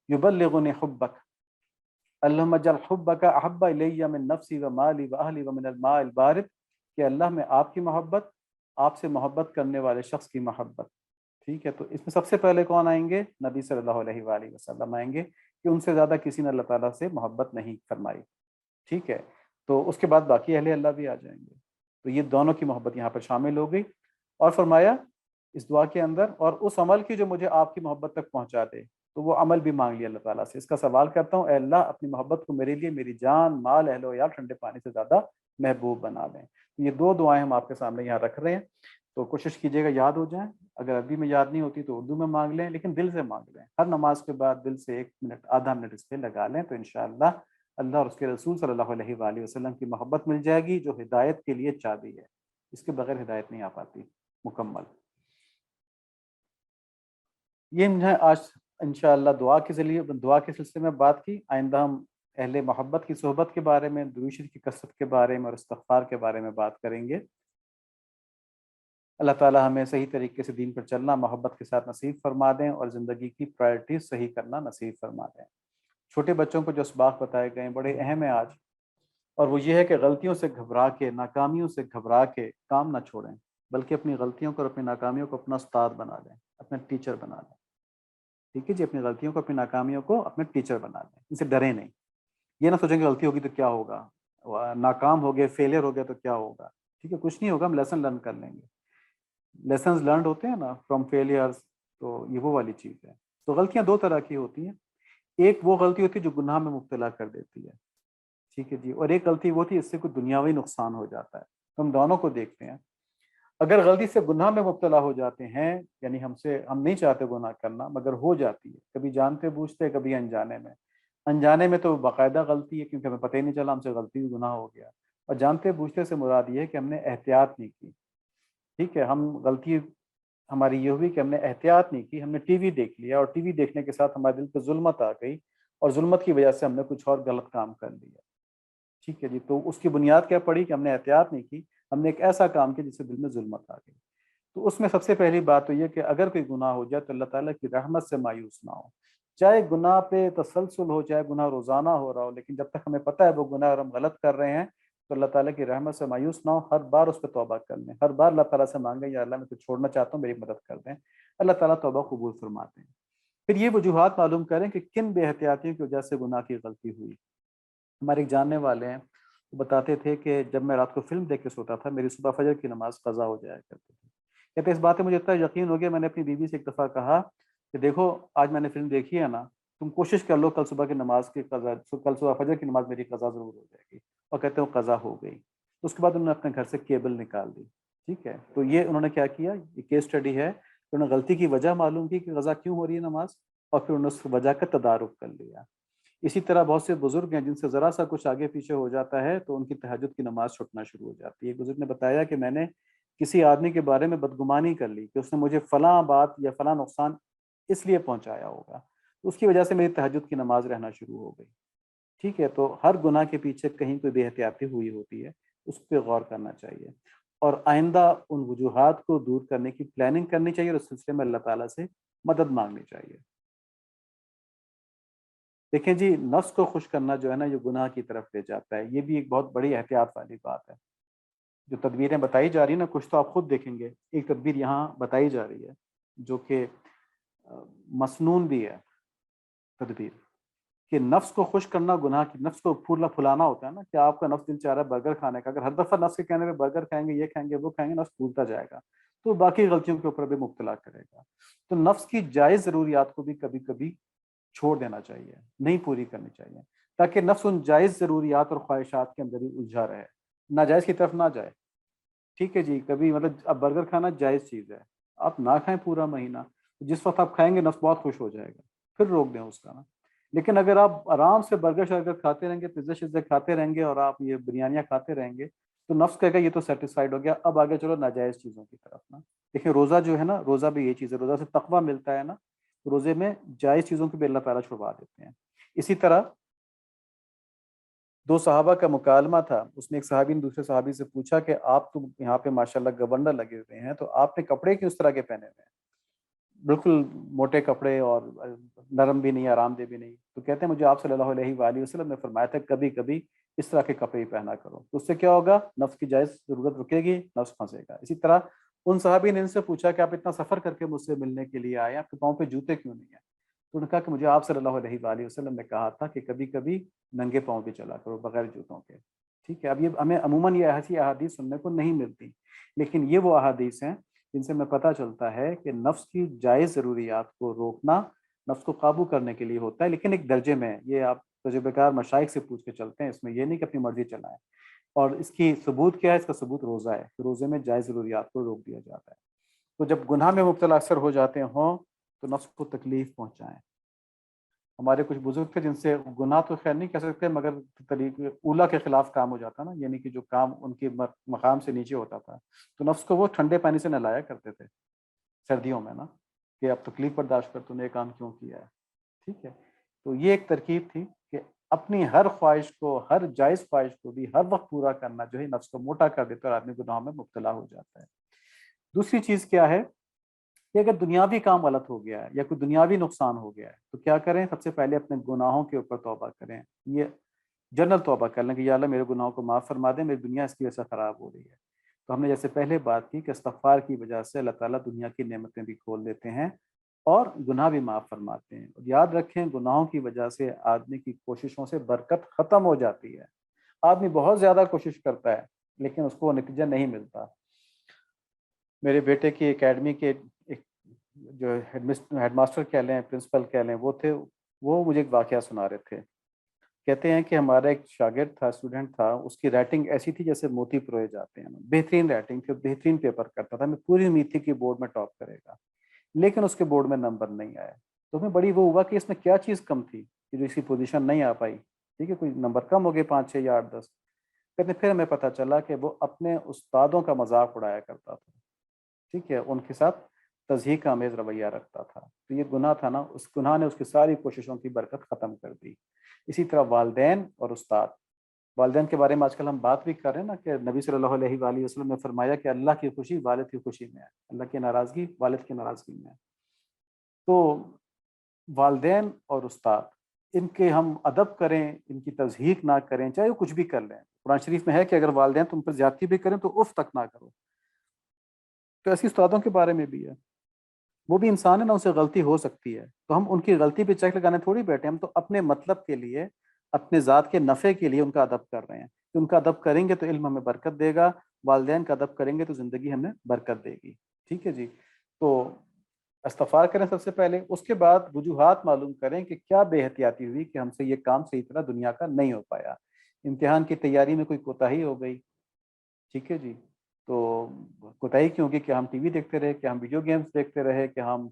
[SPEAKER 1] یبلغنی حبک، اللہم اجعل حبک احب الی من نفسی و مالی و اہلی و من الماء البارد، کہ اللہ میں آپ کی محبت، آپ سے محبت کرنے والے شخص کی محبت، ٹھیک ہے؟ تو اس میں سب سے پہلے کون آئیں گے؟ نبی صلی اللہ علیہ وآلہ وسلم آئیں گے، کہ ان سے زیادہ کسی نے اللہ تعالیٰ سے محبت نہیں فرمائی، ٹھیک ہے؟ تو اس کے بعد باقی اہل اللہ بھی آ جائیں گے۔ تو یہ دونوں کی محبت یہاں پر شامل ہو گئی، اور فرمایا اس دعا کے اندر اور اس عمل کی جو مجھے آپ کی محبت تک پہنچا دے، تو وہ عمل بھی مانگ لیا اللہ تعالیٰ سے۔ اس کا سوال کرتا ہوں اے اللہ اپنی محبت کو میرے لیے میری جان مال اہل و عیال ٹھنڈے پانی سے زیادہ محبوب بنا دیں۔ یہ دو دعائیں ہم آپ کے سامنے یہاں رکھ رہے ہیں، تو کوشش کیجیے گا یاد ہو جائیں، اگر عربی میں یاد نہیں ہوتی تو اردو میں مانگ لیں، لیکن دل سے مانگ لیں، ہر نماز کے بعد دل سے 1 منٹ آدھا منٹ اس پہ لگا لیں، تو انشاءاللہ اللہ اور اس کے رسول صلی اللہ علیہ وآلہ وسلم کی محبت مل جائے گی جو ہدایت کے لیے چابی ہے، اس کے بغیر ہدایت نہیں آ پاتی مکمل۔ یہ ہم نے آج انشاءاللہ دعا کے ذریعے دعا کے سلسلے میں بات کی، آئندہ ہم اہل محبت کی صحبت کے بارے میں، درود شریف کی کثرت کے بارے میں اور استغفار کے بارے میں بات کریں گے۔ اللہ تعالی ہمیں صحیح طریقے سے دین پر چلنا محبت کے ساتھ نصیب فرما دیں، اور زندگی کی پرائرٹیز صحیح کرنا نصیب فرما دیں۔ چھوٹے بچوں کو جو اسباق بتائے گئے ہیں بڑے اہم ہیں آج، اور وہ یہ ہے کہ غلطیوں سے گھبرا کے، ناکامیوں سے گھبرا کے کام نہ چھوڑیں، بلکہ اپنی غلطیوں کو اور اپنی ناکامیوں کو اپنا استاد بنا لیں، اپنا ٹیچر بنا لیں، ٹھیک ہے جی؟ اپنی غلطیوں کو اپنی ناکامیوں کو اپنے ٹیچر بنا لیں، ان سے ڈریں نہیں۔ یہ نہ سوچیں کہ غلطی ہوگی تو کیا ہوگا، ناکام ہو گئے، فیلئر ہو گیا تو کیا ہوگا، ٹھیک ہے؟ کچھ نہیں ہوگا، ہم لیسن لرن کر لیں گے۔ لیسنز لرنڈ ہوتے ہیں نا فرام فیلیئرز، تو یہ وہ والی چیز ہے۔ تو غلطیاں دو طرح کی ہوتی ہیں، ایک وہ غلطی ہوتی ہے جو گناہ میں مبتلا کر دیتی ہے، ٹھیک ہے جی، اور ایک غلطی وہ ہوتی ہے اس سے کوئی دنیاوی نقصان ہو جاتا ہے۔ تو ہم دونوں کو دیکھتے ہیں۔ اگر غلطی سے گناہ میں مبتلا ہو جاتے ہیں، یعنی ہم نہیں چاہتے گناہ کرنا مگر ہو جاتی ہے، کبھی جانتے بوجھتے کبھی انجانے میں۔ انجانے میں تو باقاعدہ غلطی ہے کیونکہ ہمیں پتہ ہی نہیں چلا، ہم سے غلطی گناہ ہو گیا، اور جانتے بوجھتے سے مراد یہ ہے کہ ہم نے احتیاط نہیں کی، ٹھیک ہے؟ ہم غلطی ہماری یہ ہوئی کہ ہم نے احتیاط نہیں کی، ہم نے ٹی وی دیکھ لیا، اور ٹی وی دیکھنے کے ساتھ ہمارے دل پہ ظلمت آ گئی، اور ظلمت کی وجہ سے ہم نے کچھ اور غلط کام کر لیا، ٹھیک ہے جی؟ تو اس کی بنیاد کیا پڑی کہ ہم نے احتیاط نہیں کی، ہم نے ایک ایسا کام کیا جس سے دل میں ظلمت آ گئی۔ تو اس میں سب سے پہلی بات تو یہ کہ اگر کوئی گناہ ہو جائے تو اللہ تعالیٰ کی رحمت سے مایوس نہ ہو، چاہے گناہ پہ تسلسل ہو، چاہے گناہ روزانہ ہو رہا ہو، لیکن جب تک ہمیں پتہ ہے وہ گناہ اور ہم غلط کر رہے ہیں تو اللہ تعالیٰ کی رحمت سے مایوس نہ ہو، ہر بار اس پہ توبہ کر لیں، ہر بار اللہ تعالیٰ سے مانگیں یا اللہ میں تو چھوڑنا چاہتا ہوں، میری مدد کر دیں، اللہ تعالیٰ توبہ قبول فرماتے ہیں۔ پھر یہ وجوہات معلوم کریں کہ کن بے احتیاطیوں کی وجہ سے گناہ کی غلطی ہوئی۔ ہمارے ایک جاننے والے ہیں، وہ بتاتے تھے کہ جب میں رات کو فلم دیکھ کے سوتا تھا، میری صبح فجر کی نماز قضا ہو جایا کرتی تھی۔ کہتے اس بات پہ مجھے اتنا یقین ہو گیا، میں نے اپنی بیوی سے ایک دفعہ کہا کہ دیکھو آج میں نے فلم دیکھی ہے نا، تم کوشش کر لو کل صبح کی نماز کی قضا، کل صبح فجر کی نماز میری قضا ضرور ہو جائے گی۔ اور کہتے ہیں وہ قضا ہو گئی۔ تو اس کے بعد انہوں نے اپنے گھر سے کیبل نکال دی، ٹھیک ہے۔ تو یہ انہوں نے کیا کیا، یہ کیس اسٹڈی ہے کہ انہوں نے غلطی کی وجہ معلوم کی کہ قضا کیوں ہو رہی ہے نماز، اور پھر انہوں نے اس وجہ کا تدارک کر لیا۔ اسی طرح بہت سے بزرگ ہیں جن سے ذرا سا کچھ آگے پیچھے ہو جاتا ہے تو ان کی تہجد کی نماز چھوٹنا شروع ہو جاتی ہے۔ ایک بزرگ نے بتایا کہ میں نے کسی آدمی کے بارے میں بدگمانی کر لی کہ اس نے مجھے فلاں بات یا فلاں نقصان اس لیے پہنچایا ہوگا، اس کی وجہ سے میری تہجد کی نماز رہنا شروع ہو گئی، ٹھیک ہے۔ تو ہر گناہ کے پیچھے کہیں کوئی بے احتیاطی ہوئی ہوتی ہے، اس پہ غور کرنا چاہیے، اور آئندہ ان وجوہات کو دور کرنے کی پلاننگ کرنی چاہیے، اور اس سلسلے میں اللہ تعالیٰ سے مدد مانگنی چاہیے۔ دیکھیں جی، نفس کو خوش کرنا جو ہے نا، یہ گناہ کی طرف لے جاتا ہے، یہ بھی ایک بہت بڑی احتیاط والی بات ہے۔ جو تدبیریں بتائی جا رہی ہیں نا، کچھ تو آپ خود دیکھیں گے، ایک تدبیر یہاں بتائی جا رہی ہے جو کہ مسنون بھی ہے تدبیر، کہ نفس کو خوش کرنا گناہ کی، نفس کو پھلانا ہوتا ہے نا، کہ آپ کا نفس دل چاہ رہا ہے برگر کھانے کا، اگر ہر دفعہ نفس کے کہنے پہ برگر کھائیں گے، یہ کھائیں گے، وہ کھائیں گے، نفس پھولتا جائے گا تو باقی غلطیوں کے اوپر بھی مبتلا کرے گا۔ تو نفس کی جائز ضروریات کو بھی کبھی کبھی چھوڑ دینا چاہیے، نہیں پوری کرنی چاہیے، تاکہ نفس ان جائز ضروریات اور خواہشات کے اندر ہی الجھا رہے، ناجائز کی طرف نہ جائے۔ ٹھیک ہے جی، کبھی مطلب اب برگر کھانا جائز چیز ہے، آپ نہ کھائیں پورا مہینہ، جس وقت آپ کھائیں گے نفس بہت خوش ہو جائے گا، پھر روک دیں اس کا نا۔ لیکن اگر آپ آرام سے برگر شرگر کھاتے رہیں گے، پیزا شزا کھاتے رہیں گے، اور آپ یہ بریانیاں کھاتے رہیں گے، تو نفس کہے گا یہ تو سیٹسفائیڈ ہو گیا، اب آگے چلو ناجائز چیزوں کی طرف نا۔ دیکھیں روزہ جو ہے نا، روزہ بھی یہ چیز ہے، روزہ سے تقویٰ ملتا ہے نا، روزے میں جائز چیزوں کی بھی اللہ تعالیٰ چھڑوا دیتے ہیں۔ اسی طرح دو صحابہ کا مکالمہ تھا، اس میں ایک صحابی نے دوسرے صحابی سے پوچھا کہ آپ تو یہاں پہ ماشاءاللہ گورنر لگے ہوئے ہیں، تو آپ نے کپڑے کیوں اس طرح کے پہنے ہوئے ہیں، بالکل موٹے کپڑے اور نرم بھی نہیں، آرام دہ بھی نہیں؟ تو کہتے ہیں مجھے آپ صلی اللہ علیہ وآلہ وسلم نے فرمایا تھا کبھی کبھی اس طرح کے کپڑے ہی پہنا کرو، تو اس سے کیا ہوگا، نفس کی جائز ضرورت رکے گی، نفس پھنسے گا۔ اسی طرح ان صحابی نے ان سے پوچھا کہ آپ اتنا سفر کر کے مجھ سے ملنے کے لیے آئے، آپ کے پاؤں پہ جوتے کیوں نہیں ہیں؟ تو انہوں نے کہا کہ مجھے آپ صلی اللہ علیہ وآلہ وسلم نے کہا تھا کہ کبھی کبھی ننگے پاؤں بھی چلا کرو، بغیر جوتوں کے، ٹھیک ہے۔ اب یہ ہمیں عموماً یہ ایسی احادیث سننے کو نہیں ملتی، لیکن یہ وہ احادیث ہیں جن سے ہمیں پتہ چلتا ہے کہ نفس کی جائز ضروریات کو روکنا نفس کو قابو کرنے کے لیے ہوتا ہے، لیکن ایک درجے میں۔ یہ آپ تجربہ کار مشائخ سے پوچھ کے چلتے ہیں، اس میں یہ نہیں کہ اپنی مرضی چلائیں۔ اور اس کی ثبوت کیا ہے؟ اس کا ثبوت روزہ ہے، کہ روزے میں جائز ضروریات کو روک دیا جاتا ہے۔ تو جب گناہ میں مبتلا اکثر ہو جاتے ہوں تو نفس کو تکلیف پہنچائیں۔ ہمارے کچھ بزرگ تھے جن سے گناہ تو خیر نہیں کہہ سکتے، مگر طریقے اولا کے خلاف کام ہو جاتا نا، یعنی کہ جو کام ان کے مقام سے نیچے ہوتا تھا، تو نفس کو وہ ٹھنڈے پانی سے نہلایا کرتے تھے سردیوں میں نا، کہ اب تکلیف برداشت کر تو نے یہ کام کیوں کیا ہے، ٹھیک ہے۔ تو یہ ایک ترکیب تھی کہ اپنی ہر خواہش کو، ہر جائز خواہش کو بھی ہر وقت پورا کرنا جو ہے نفس کو موٹا کر دیتا ہے اور آدمی گناہوں میں مبتلا ہو جاتا ہے۔ دوسری چیز کیا ہے کہ اگر دنیاوی کام غلط ہو گیا ہے یا کوئی دنیاوی نقصان ہو گیا ہے تو کیا کریں؟ سب سے پہلے اپنے گناہوں کے اوپر توبہ کریں، یہ جنرل توبہ کر لیں کہ یا اللہ میرے گناہوں کو معاف فرما دیں، میری دنیا اس کی وجہ سے خراب ہو رہی ہے۔ تو ہم نے جیسے پہلے بات کی کہ استغفار کی وجہ سے اللہ تعالیٰ دنیا کی نعمتیں بھی کھول دیتے ہیں اور گناہ بھی معاف فرماتے ہیں۔ اور یاد رکھیں گناہوں کی وجہ سے آدمی کی کوششوں سے برکت ختم ہو جاتی ہے، آدمی بہت زیادہ کوشش کرتا ہے لیکن اس کو نتیجہ نہیں ملتا۔ میرے بیٹے کی اکیڈمی کے ایک جو ہیڈ ماسٹر کہہ لیں، پرنسپل کہہ لیں، وہ تھے، وہ مجھے ایک واقعہ سنا رہے تھے۔ کہتے ہیں کہ ہمارا ایک شاگرد تھا، اسٹوڈنٹ تھا، اس کی رائٹنگ ایسی تھی جیسے موتی پروئے جاتے ہیں، بہترین رائٹنگ تھی، بہترین پیپر کرتا تھا، ہمیں پوری امید تھی کہ بورڈ میں ٹاپ کرے گا، لیکن اس کے بورڈ میں نمبر نہیں آیا۔ تو ہمیں بڑی وہ ہوا کہ اس میں کیا چیز کم تھی کہ جو اس کی پوزیشن نہیں آ پائی، ٹھیک ہے، کوئی نمبر کم ہو گئے 5 6 یا 8 10۔ کہتے پھر ہمیں پتہ چلا کہ وہ اپنے استادوں کا مذاق اڑایا کرتا تھا، ٹھیک ہے، ان کے ساتھ تضحیک آمیز رویہ رکھتا تھا۔ تو یہ گناہ تھا نا، اس گناہ نے اس کی ساری کوششوں کی برکت ختم کر دی۔ اسی طرح والدین اور استاد، والدین کے بارے میں آج کل ہم بات بھی کر رہے ہیں نا کہ نبی صلی اللہ علیہ وآلہ وسلم نے فرمایا کہ اللہ کی خوشی والد کی خوشی میں ہے، اللہ کی ناراضگی والد کی ناراضگی میں ہے۔ تو والدین اور استاد ان کے ہم ادب کریں، ان کی تضحیق نہ کریں، چاہے وہ کچھ بھی کر لیں. قرآن شریف میں ہے کہ اگر والدین تم پر زیادتی بھی کریں تو اف تک نہ کرو. تو ایسی استادوں کے بارے میں بھی ہے، وہ بھی انسان ہے نا، ان سے غلطی ہو سکتی ہے. تو ہم ان کی غلطی پہ چیک لگانے تھوڑی بیٹھے، ہم تو اپنے مطلب کے لیے، اپنے ذات کے نفع کے لیے ان کا ادب کر رہے ہیں. کہ ان کا ادب کریں گے تو علم ہمیں برکت دے گا، والدین کا ادب کریں گے تو زندگی ہمیں برکت دے گی. ٹھیک ہے جی. تو استغفار کریں سب سے پہلے، اس کے بعد وجوہات معلوم کریں کہ کیا بے احتیاطی ہوئی کہ ہم سے یہ کام صحیح طرح دنیا کا نہیں ہو پایا. امتحان کی تیاری میں کوئی کوتاہی ہو گئی. ٹھیک ہے جی. تو کوتاہی کیوں ہوگی؟ کہ ہم ٹی وی دیکھتے رہے، کہ ہم ویڈیو گیمز دیکھتے رہے، کہ ہم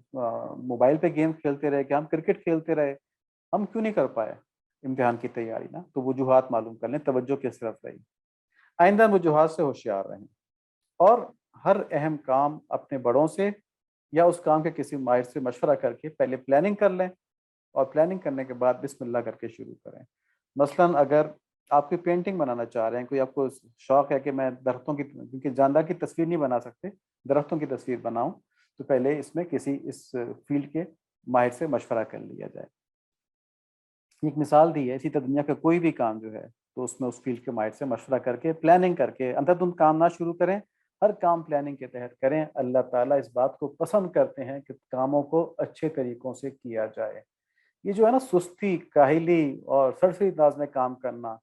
[SPEAKER 1] موبائل پہ گیم کھیلتے رہے، کہ ہم کرکٹ کھیلتے رہے. ہم کیوں نہیں کر پائے امتحان کی تیاری نا؟ تو وجوہات معلوم کر لیں، توجہ کس طرف رہی. آئندہ وجوہات سے ہوشیار رہیں، اور ہر اہم کام اپنے بڑوں سے یا اس کام کے کسی ماہر سے مشورہ کر کے پہلے پلاننگ کر لیں، اور پلاننگ کرنے کے بعد بسم اللہ کر کے شروع کریں. مثلا اگر آپ کوئی پینٹنگ بنانا چاہ رہے ہیں، کوئی آپ کو شوق ہے کہ میں درختوں کی، کیونکہ جاندار کی تصویر نہیں بنا سکتے، درختوں کی تصویر بناؤں، تو پہلے اس میں کسی اس فیلڈ کے ماہر سے مشورہ کر لیا جائے. ایک مثال دی ہے. اسی طرح دنیا کا کوئی بھی کام جو ہے تو اس میں اس فیلڈ کے ماہر سے مشورہ کر کے پلاننگ کر کے اندر تم کام نہ شروع کریں. ہر کام پلاننگ کے تحت کریں. اللہ تعالیٰ اس بات کو پسند کرتے ہیں کہ کاموں کو اچھے طریقوں سے کیا جائے. یہ جو ہے نا سستی، کاہلی اور سرسری انداز میں کام کرنا،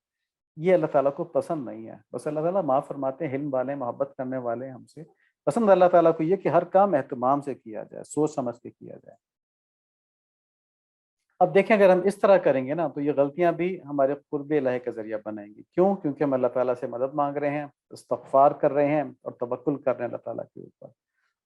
[SPEAKER 1] یہ اللہ تعالیٰ کو پسند نہیں ہے. بس اللہ تعالیٰ معاف فرماتے ہیں، علم والے، محبت کرنے والے ہم سے. پسند اللہ تعالیٰ کو یہ کہ ہر کام اہتمام سے کیا جائے، سوچ سمجھ کے کیا جائے. اب دیکھیں، اگر ہم اس طرح کریں گے نا تو یہ غلطیاں بھی ہمارے قرب الہی کا ذریعہ بنیں گی. کیوں؟ کیونکہ ہم اللہ تعالیٰ سے مدد مانگ رہے ہیں، استغفار کر رہے ہیں اور توکل کر رہے ہیں اللہ تعالیٰ کے اوپر.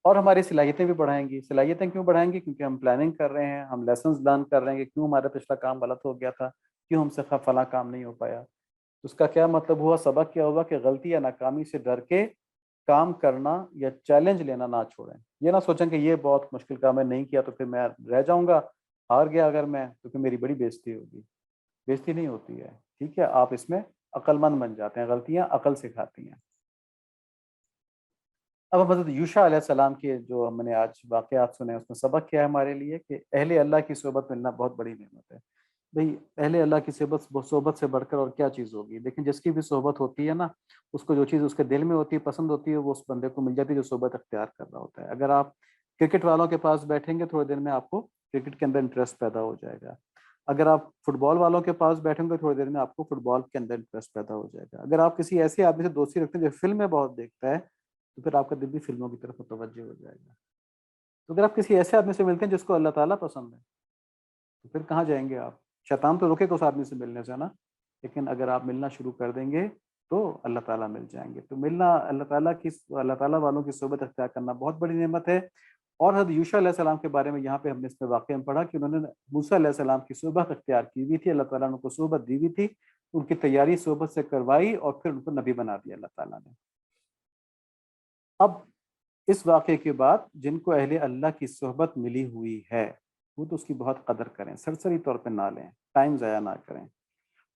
[SPEAKER 1] اور ہماری صلاحیتیں بھی بڑھائیں گی. صلاحیتیں کیوں بڑھائیں گی؟ کیونکہ ہم پلاننگ کر رہے ہیں، ہم لیسنز لرن کر رہے ہیں کہ کیوں ہمارا پچھلا کام غلط ہو گیا تھا، کیوں ہم سے فلاں کام نہیں ہو پایا. تو اس کا کیا مطلب ہوا؟ سبق کیا ہوا کہ غلطی یا ناکامی سے ڈر کے کام کرنا یا چیلنج لینا نہ چھوڑیں. یہ نہ سوچیں کہ یہ بہت مشکل کام ہے، نہیں کیا تو پھر میں رہ جاؤں گا، ہار گیا اگر میں تو پھر میری بڑی بےزتی ہوگی. بےزتی نہیں ہوتی ہے. ٹھیک ہے، آپ اس میں عقل مند بن جاتے ہیں. غلطیاں عقل سکھاتی ہیں. اب ہم حضرت یوشع علیہ السلام کے جو ہم نے آج واقعات سنے، اس میں سبق کیا ہے ہمارے لیے؟ کہ اہل اللہ کی صحبت ملنا بہت بڑی نعمت ہے. بھئی اہل اللہ کی صحبت سے بڑھ کر اور کیا چیز ہوگی؟ لیکن جس کی بھی صحبت ہوتی ہے نا، اس کو جو چیز اس کے دل میں ہوتی ہے، پسند ہوتی ہے، وہ اس بندے کو مل جاتی ہے جو صحبت اختیار کر رہا ہوتا ہے. اگر آپ کرکٹ والوں کے پاس بیٹھیں گے، تھوڑے دیر میں آپ کو کرکٹ کے اندر انٹرسٹ پیدا ہو جائے گا. اگر آپ فٹ بال والوں کے پاس بیٹھیں گے، تھوڑی دیر میں آپ کو فٹ بال کے اندر انٹرسٹ پیدا ہو جائے گا. اگر آپ کسی ایسے آدمی سے دوستی رکھتے ہیں جو فلمیں بہت دیکھتا ہے، تو پھر آپ کا دل بھی فلموں کی طرف متوجہ ہو جائے گا. تو اگر آپ کسی ایسے آدمی سے ملتے ہیں جس کو اللہ تعالیٰ پسند ہے، تو پھر کہاں جائیں گے آپ؟ شیطان تو روکے گا اس آدمی سے ملنے سے نا، لیکن اگر آپ ملنا شروع کر دیں گے تو اللہ تعالیٰ مل جائیں گے. تو ملنا، اللہ تعالیٰ والوں کی صحبت اختیار کرنا بہت بڑی نعمت ہے. اور حضرت یوشع علیہ السلام کے بارے میں یہاں پہ ہم نے اس میں واقعہ میں پڑھا کہ انہوں نے موسیٰ علیہ السلام کی صحبت اختیار کی ہوئی تھی. اللہ تعالیٰ نے ان کو صحبت دی ہوئی تھی، ان کی تیاری صحبت سے کروائی اور پھر ان کو نبی بنا دیا اللہ تعالیٰ نے. اب اس واقعے کے بعد جن کو اہل اللہ کی صحبت ملی ہوئی ہے وہ تو اس کی بہت قدر کریں، سرسری طور پہ نہ لیں، ٹائم ضائع نہ کریں.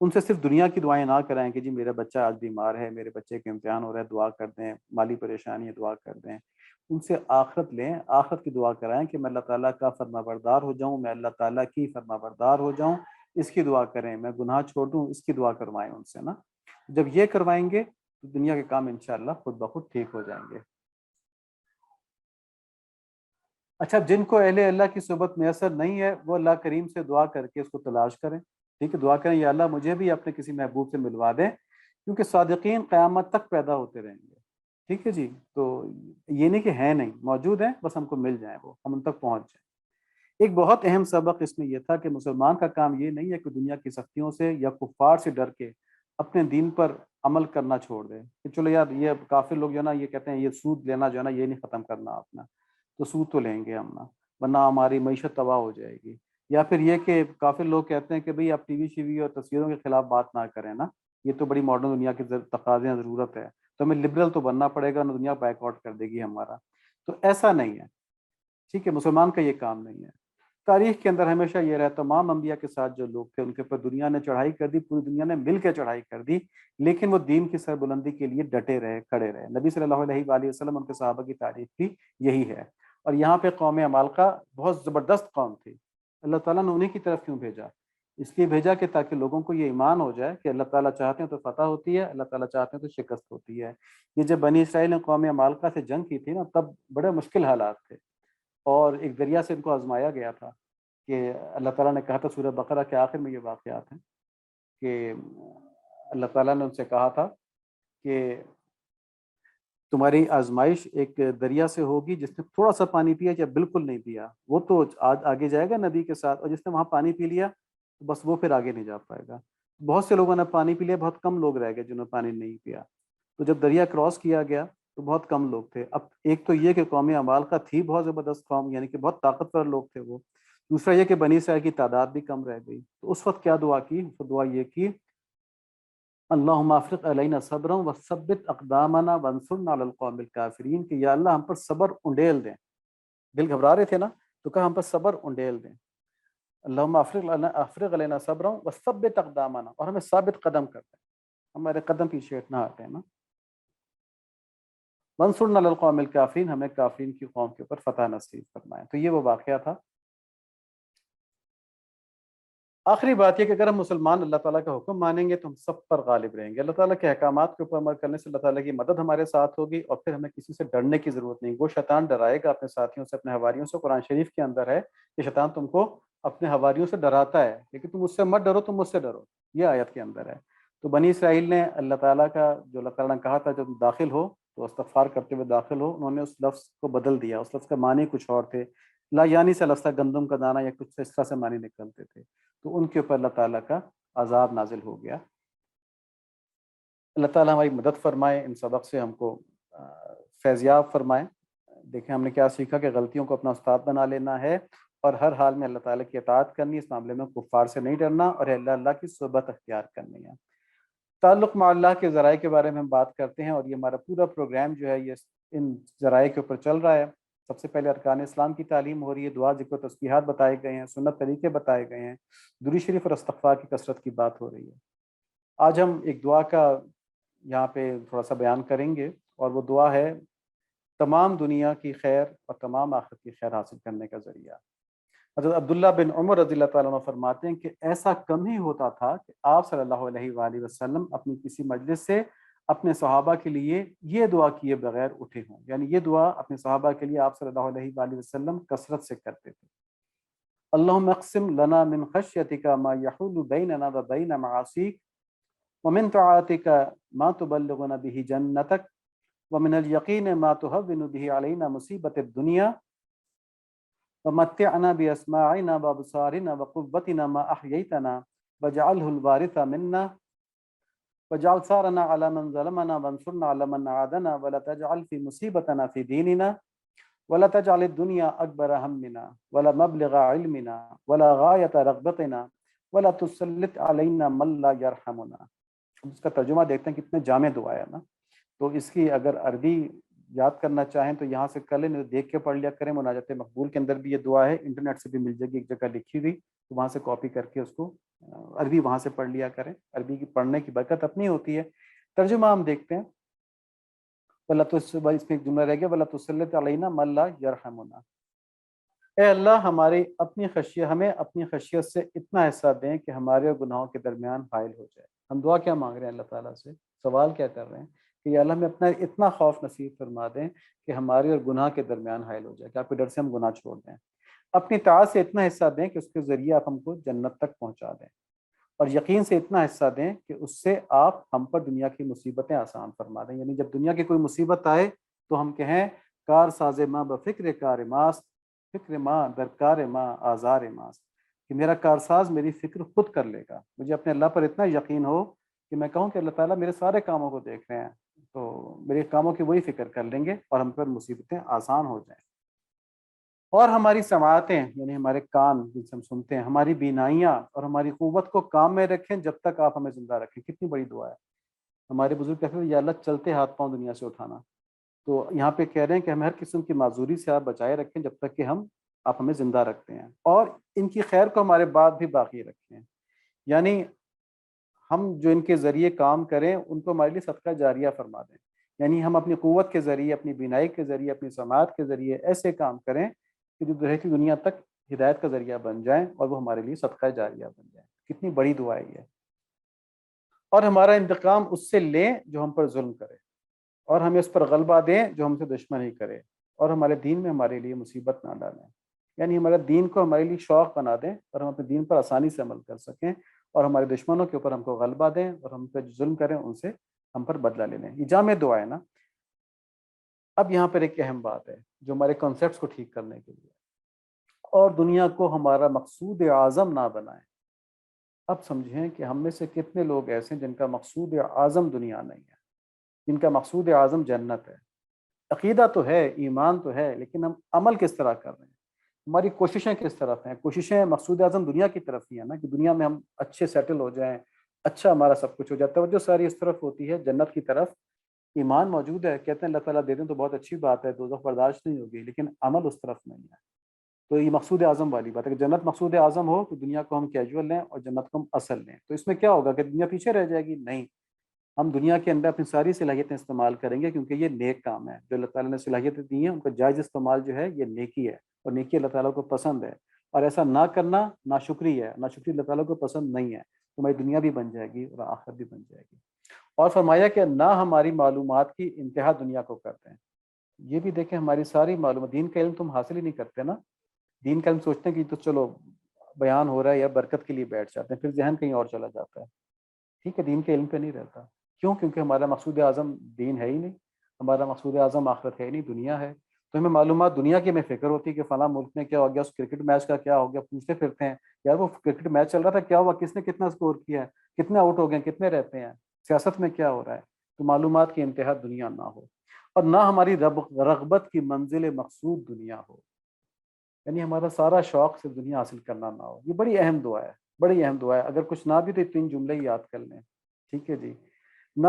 [SPEAKER 1] ان سے صرف دنیا کی دعائیں نہ کرائیں کہ جی میرا بچہ آج بیمار ہے، میرے بچے کے امتحان ہو رہا ہے، دعا کر دیں، مالی پریشانی ہے، دعا کر دیں. ان سے آخرت لیں، آخرت کی دعا کرائیں کہ میں اللہ تعالیٰ کا فرما بردار ہو جاؤں، میں اللہ تعالیٰ کی فرما بردار ہو جاؤں، اس کی دعا کریں. میں گناہ چھوڑ دوں، اس کی دعا کروائیں ان سے نا. جب یہ کروائیں گے تو دنیا کے کام انشاءاللہ خود بخود ٹھیک ہو جائیں گے. اچھا، جن کو اہل اللہ کی صحبت میسر نہیں ہے وہ اللہ کریم سے دعا کر کے اس کو تلاش کریں. ٹھیک ہے، دعا کریں یا اللہ مجھے بھی اپنے کسی محبوب سے ملوا دیں، کیونکہ صادقین قیامت تک پیدا ہوتے رہیں گے. ٹھیک ہے جی. تو یہ نہیں کہ ہیں نہیں، موجود ہیں، بس ہم کو مل جائیں، وہ ہم ان تک پہنچ جائیں. ایک بہت اہم سبق اس میں یہ تھا کہ مسلمان کا کام یہ نہیں ہے کہ دنیا کی سختیوں سے یا کفار سے ڈر کے اپنے دین پر عمل کرنا چھوڑ دے کہ چلو یار یہ کافر لوگ جو ہے نا یہ کہتے ہیں یہ سود لینا جو ہے نا یہ نہیں ختم کرنا اپنا، تو سود تو لیں گے ہم نا، ورنہ ہماری معیشت تباہ ہو جائے گی. یا پھر یہ کہ کافر لوگ کہتے ہیں کہ بھئی آپ ٹی وی شیوی اور تصویروں کے خلاف بات نہ کریں نا، یہ تو بڑی ماڈرن دنیا کے تقاضے ہیں، ضرورت ہے، تو ہمیں لبرل تو بننا پڑے گا، نہ دنیا بائک آؤٹ کر دے گی ہمارا. تو ایسا نہیں ہے. ٹھیک ہے، مسلمان کا یہ کام نہیں ہے. تاریخ کے اندر ہمیشہ یہ رہا، تمام انبیاء کے ساتھ جو لوگ تھے ان کے اوپر دنیا نے چڑھائی کر دی، پوری دنیا نے مل کے چڑھائی کر دی، لیکن وہ دین کی سربلندی کے لیے ڈٹے رہے، کھڑے رہے. نبی صلی اللہ علیہ وآلہ وسلم، ان کے صحابہ کی تعریف بھی یہی ہے. اور یہاں پہ قوم عمالقہ بہت زبردست قوم تھی. اللہ تعالیٰ نے انہیں کی طرف کیوں بھیجا؟ اس لیے بھیجا کہ تاکہ لوگوں کو یہ ایمان ہو جائے کہ اللہ تعالیٰ چاہتے ہیں تو فتح ہوتی ہے، اللہ تعالیٰ چاہتے ہیں تو شکست ہوتی ہے۔ یہ جب بنی اسرائیل نے قوم عمالقہ سے جنگ کی تھی نا، تب بڑے مشکل حالات تھے، اور ایک ذریعہ سے ان کو آزمایا گیا تھا کہ اللہ تعالیٰ نے کہا تھا، سورہ بقرہ کے آخر میں یہ واقعات ہیں کہ اللہ تعالیٰ نے ان سے کہا تھا کہ تمہاری آزمائش ایک دریا سے ہوگی، جس نے تھوڑا سا پانی پیا یا بالکل نہیں پیا وہ تو آگے جائے گا ندی کے ساتھ، اور جس نے وہاں پانی پی لیا تو بس وہ پھر آگے نہیں جا پائے گا۔ بہت سے لوگوں نے پانی پی لیا، بہت کم لوگ رہ گئے جنہوں نے پانی نہیں پیا۔ تو جب دریا کراس کیا گیا تو بہت کم لوگ تھے۔ اب ایک تو یہ کہ قوم عمالقہ تھی بہت زبردست قوم، یعنی کہ بہت طاقتور لوگ تھے وہ، دوسرا یہ کہ بنی اسرائیل کی تعداد بھی کم رہ گئی۔ تو اس وقت کیا دعا کی؟ تو دعا یہ کی، اللہم افرغ علینا صبرا وثبت اقدامنا وانصرنا علی القوم الکافرین، کہ یا اللہ ہم پر صبر انڈیل دیں۔ دل گھبرا رہے تھے نا، تو کہا ہم پر صبر انڈیل دیں۔ اللہم افرغ علینا صبرا وثبت اقدامنا، اور ہمیں ثابت قدم کر دیں، ہمارے قدم پیچھے نہ ہٹیں نا۔ وانصرنا علی القوم الکافرین، ہمیں کافرین کی قوم کے اوپر فتح نصیب فرمائیں۔ تو یہ وہ واقعہ تھا۔ آخری بات یہ کہ اگر ہم مسلمان اللہ تعالیٰ کا حکم مانیں گے تو ہم سب پر غالب رہیں گے۔ اللہ تعالیٰ کے احکامات کے اوپر عمل کرنے سے اللہ تعالیٰ کی مدد ہمارے ساتھ ہوگی، اور پھر ہمیں کسی سے ڈرنے کی ضرورت نہیں۔ وہ شیطان ڈرائے گا اپنے ساتھیوں سے، اپنے حواریوں سے۔ قرآن شریف کے اندر ہے کہ شیطان تم کو اپنے حواریوں سے ڈراتا ہے، لیکن تم اس سے مت ڈرو، تم مجھ سے ڈرو، یہ آیت کے اندر ہے۔ تو بنی اسرائیل نے اللہ تعالیٰ کا جو اللہ تعالیٰ نے کہا تھا جب داخل ہو تو استغفار کرتے ہوئے داخل ہو، انہوں نے اس لفظ کو بدل دیا۔ اس لفظ کا معنی کچھ اور تھے، لا یعنی سے لفظ گندم کا دانہ یا کچھ اس طرح سے معنی نکلتے تھے، تو ان کے اوپر اللہ تعالیٰ کا عذاب نازل ہو گیا۔ اللہ تعالیٰ ہماری مدد فرمائے، ان سبق سے ہم کو فیضیاب فرمائے۔ دیکھیں ہم نے کیا سیکھا کہ غلطیوں کو اپنا استاد بنا لینا ہے، اور ہر حال میں اللہ تعالیٰ کی اطاعت کرنی، اس معاملے میں کفار سے نہیں ڈرنا، اور اللہ کی صحبت اختیار کرنی ہے۔ تعلق مع اللہ کے ذرائع کے بارے میں ہم بات کرتے ہیں، اور یہ ہمارا پورا پروگرام جو ہے یہ ان ذرائع کے اوپر چل رہا ہے۔ سب سے پہلے ارکان اسلام کی تعلیم ہو رہی ہے، دعا ذکر و تسبیحات بتائے گئے ہیں، سنت طریقے بتائے گئے ہیں، درود شریف اور استغفار کی کثرت کی بات ہو رہی ہے۔ آج ہم ایک دعا کا یہاں پہ تھوڑا سا بیان کریں گے، اور وہ دعا ہے تمام دنیا کی خیر اور تمام آخرت کی خیر حاصل کرنے کا ذریعہ۔ حضرت عبداللہ بن عمر رضی اللہ تعالیٰ عنہ فرماتے ہیں کہ ایسا کم ہی ہوتا تھا کہ آپ صلی اللہ علیہ وآلہ وسلم اپنی کسی مجلس سے اپنے صحابہ کے لیے یہ دعا کیے بغیر اٹھے ہوں، یعنی یہ دعا اپنے صحابہ کے لیے آپ صلی اللہ علیہ وآلہ وسلم کثرت سے کرتے تھے۔ اللہم اقسم لنا من خشیتک ما یحول بیننا وبین معاصیک، ومن طاعتک ما تبلغنا به جنتک، ومن الیقین ما تهون به علینا مصیبت الدنیا، ومتعنا بأسماعنا وأبصارنا وقوتنا ما أحييتنا واجعله الوارث منا، واجعل ثارنا على من ظلمنا وانصرنا على من عادنا، ولا تجعل في مصيبتنا في ديننا، ولا تجعل الدنيا أكبر همنا ولا مبلغ علمنا ولا غاية رغبتنا، ولا تسلط علينا من لا يرحمنا۔ اس کا ترجمہ دیکھتے ہیں، کتنے جامع دعا ہے نا۔ تو اس کی اگر عربی یاد کرنا چاہیں تو یہاں سے کر لیں، دیکھ کے پڑھ لیا کریں۔ مناجات مقبول کے اندر بھی یہ دعا ہے، انٹرنیٹ سے بھی مل جائے گی، ایک جگہ لکھی ہوئی، تو وہاں سے کاپی کر کے اس کو عربی وہاں سے پڑھ لیا کریں۔ عربی کی پڑھنے کی برکت اپنی ہوتی ہے۔ ترجمہ ہم دیکھتے ہیں، اس میں ایک جملہ رہ گیا، وَلَا تُسَلِّطْ عَلَيْنَا مَن لَا يَرْحَمُنَا۔ اے اللہ ہماری ہمیں اپنی خشیت سے اتنا حصہ دیں کہ ہمارے اور گناہوں کے درمیان حائل ہو جائے۔ ہم دعا کیا مانگ رہے ہیں اللہ تعالیٰ سے، سوال کیا کر رہے ہیں کہ یا اللہ ہمیں اپنا اتنا خوف نصیب فرما دیں کہ ہمارے اور گناہ کے درمیان حائل ہو جائے، کہ آپ کے ڈر سے ہم گناہ چھوڑ دیں۔ اپنی طاعت سے اتنا حصہ دیں کہ اس کے ذریعے آپ ہم کو جنت تک پہنچا دیں، اور یقین سے اتنا حصہ دیں کہ اس سے آپ ہم پر دنیا کی مصیبتیں آسان فرما دیں۔ یعنی جب دنیا کی کوئی مصیبت آئے تو ہم کہیں کار ساز ماں بفکر کار ماست، فکر ماں درکار ماں آزار ماست، کہ میرا کارساز میری فکر خود کر لے گا۔ مجھے اپنے اللہ پر اتنا یقین ہو کہ میں کہوں کہ اللہ تعالیٰ میرے سارے کاموں کو دیکھ رہے ہیں، تو میرے کاموں کی وہی فکر کر لیں گے اور ہم پر مصیبتیں آسان ہو جائیں۔ اور ہماری سماعتیں، یعنی ہمارے کان جن سے ہم سنتے ہیں، ہماری بینائیاں اور ہماری قوت کو کام میں رکھیں جب تک آپ ہمیں زندہ رکھیں۔ کتنی بڑی دعا ہے۔ ہمارے بزرگ کہتے ہیں یا اللہ چلتے ہاتھ پاؤں دنیا سے اٹھانا، تو یہاں پہ کہہ رہے ہیں کہ ہمیں ہر قسم کی معذوری سے آپ بچائے رکھیں جب تک کہ آپ ہمیں زندہ رکھتے ہیں، اور ان کی خیر کو ہمارے بعد بھی باقی رکھیں۔ یعنی ہم جو ان کے ذریعے کام کریں ان کو ہمارے لیے صدقہ جاریہ فرما دیں۔ یعنی ہم اپنی قوت کے ذریعے، اپنی بینائی کے ذریعے، اپنی سماعت کے ذریعے ایسے کام کریں کہ جو رہتی دنیا تک ہدایت کا ذریعہ بن جائیں اور وہ ہمارے لیے صدقہ جاریہ بن جائیں. کتنی بڑی دعا ہے یہ. اور ہمارا انتقام اس سے لیں جو ہم پر ظلم کرے، اور ہمیں اس پر غلبہ دیں جو ہم سے دشمنی کرے، اور ہمارے دین میں ہمارے لیے مصیبت نہ ڈالیں. یعنی ہمارے دین کو ہمارے لیے شوق بنا دیں اور ہم اپنے دین پر آسانی سے عمل کر سکیں، اور ہمارے دشمنوں کے اوپر ہم کو غلبہ دیں، اور ہم پہ ظلم کریں ان سے ہم پر بدلہ لے لیں. یہ جامع دعا ہے نا. اب یہاں پر ایک اہم بات ہے جو ہمارے کنسیپٹس کو ٹھیک کرنے کے لیے، اور دنیا کو ہمارا مقصود اعظم نہ بنائیں. اب سمجھیں کہ ہم میں سے کتنے لوگ ایسے ہیں جن کا مقصود اعظم دنیا نہیں ہے، جن کا مقصود اعظم جنت ہے. عقیدہ تو ہے، ایمان تو ہے، لیکن ہم عمل کس طرح کر رہے ہیں، ہماری کوششیں کس طرف ہیں. کوششیں مقصود اعظم دنیا کی طرف ہی ہیں نا، کہ دنیا میں ہم اچھے سیٹل ہو جائیں، اچھا ہمارا سب کچھ ہو جائے. توجہ ساری اس طرف ہوتی ہے جنت کی طرف. ایمان موجود ہے، کہتے ہیں اللہ تعالیٰ دے دیں تو بہت اچھی بات ہے، دوزخ برداشت نہیں ہوگی، لیکن عمل اس طرف نہیں ہے. تو یہ مقصود اعظم والی بات ہے کہ جنت مقصود اعظم ہو تو دنیا کو ہم کیجول لیں اور جنت کو ہم اصل لیں. تو اس میں کیا ہوگا کہ دنیا پیچھے رہ جائے گی؟ نہیں، ہم دنیا کے اندر اپنی ساری صلاحیتیں استعمال کریں گے، کیونکہ یہ نیک کام ہے. جو اللہ تعالیٰ نے صلاحیتیں دی ہیں ان کا جائز استعمال جو ہے یہ نیکی ہے، اور نیکی اللہ تعالیٰ کو پسند ہے. اور ایسا نہ کرنا ناشکری ہے، ناشکری اللہ تعالیٰ کو پسند نہیں ہے. تمہاری دنیا بھی بن جائے گی اور آخرت بھی بن جائے گی. اور فرمایا کہ نہ ہماری معلومات کی انتہا دنیا کو کرتے ہیں. یہ بھی دیکھیں، ہماری ساری معلومات، دین کا علم تم حاصل ہی نہیں کرتے نا. دین کا علم سوچتے ہیں کہ تو چلو بیان ہو رہا ہے یا برکت کے لیے بیٹھ جاتے ہیں، پھر ذہن کہیں اور چلا جاتا ہے. ٹھیک ہے، دین کے علم پہ نہیں رہتا. کیوں؟ کیونکہ ہمارا مقصود اعظم دین ہے ہی نہیں، ہمارا مقصود اعظم آخرت ہے ہی نہیں، دنیا ہے. تو ہمیں معلومات دنیا کی میں فکر ہوتی ہے کہ فلاں ملک میں کیا ہو گیا، اس کرکٹ میچ کا کیا ہو گیا، پوچھتے پھرتے ہیں یار وہ کرکٹ میچ چل رہا تھا، کیا ہوا، کس نے کتنا اسکور کیا ہے، کتنے آؤٹ ہو گئے، کتنے رہتے ہیں، سیاست میں کیا ہو رہا ہے. تو معلومات کی انتہا دنیا نہ ہو، اور نہ ہماری رغبت کی منزل مقصود دنیا ہو. یعنی ہمارا سارا شوق سے دنیا حاصل کرنا نہ ہو. یہ بڑی اہم دعا ہے، بڑی اہم دعا ہے. اگر کچھ نہ بھی تو 3 جملے ہی یاد کر لیں. ٹھیک ہے جی. نہ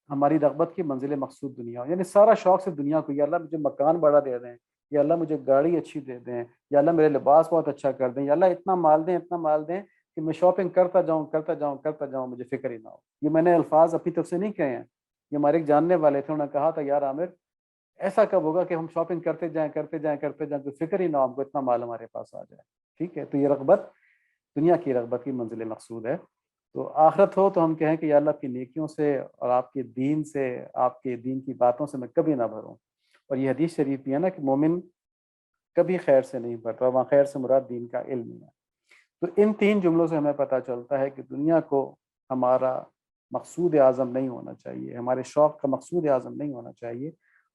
[SPEAKER 1] ہماری رغبت کی منزل مقصود دنیا ہو، یعنی سارا شوق سے دنیا کو، یا اللہ مجھے مکان بڑا دے دیں، یا اللہ مجھے گاڑی اچھی دے دیں، یا اللہ میرے لباس بہت اچھا کر دیں، یا اللہ اتنا مال دیں، اتنا مال دیں کہ میں شاپنگ کرتا جاؤں کرتا جاؤں کرتا جاؤں، مجھے فکر ہی نہ ہو. یہ میں نے الفاظ اپنی طرف سے نہیں کہے ہیں، یہ ہمارے ایک جاننے والے تھے، انہوں نے کہا تھا یار عامر ایسا کب ہوگا کہ ہم شاپنگ کرتے جائیں کرتے جائیں کرتے جائیں، تو فکر ہی نہ ہو ہم کو اتنا مال ہمارے پاس آ جائے. ٹھیک ہے. تو یہ رغبت دنیا کی رغبت کی منزل مقصود ہے. تو آخرت ہو تو ہم کہیں کہ یا اللہ آپ کی نیکیوں سے اور آپ کے دین سے، آپ کے دین کی باتوں سے میں کبھی نہ بھروں. اور یہ حدیث شریف بھی ہے نا کہ مومن کبھی خیر سے نہیں بھرتا، وہاں خیر سے مراد دین کا علم ہے. تو ان 3 جملوں سے ہمیں پتہ چلتا ہے کہ دنیا کو ہمارا مقصود اعظم نہیں ہونا چاہیے، ہمارے شوق کا مقصود اعظم نہیں ہونا چاہیے،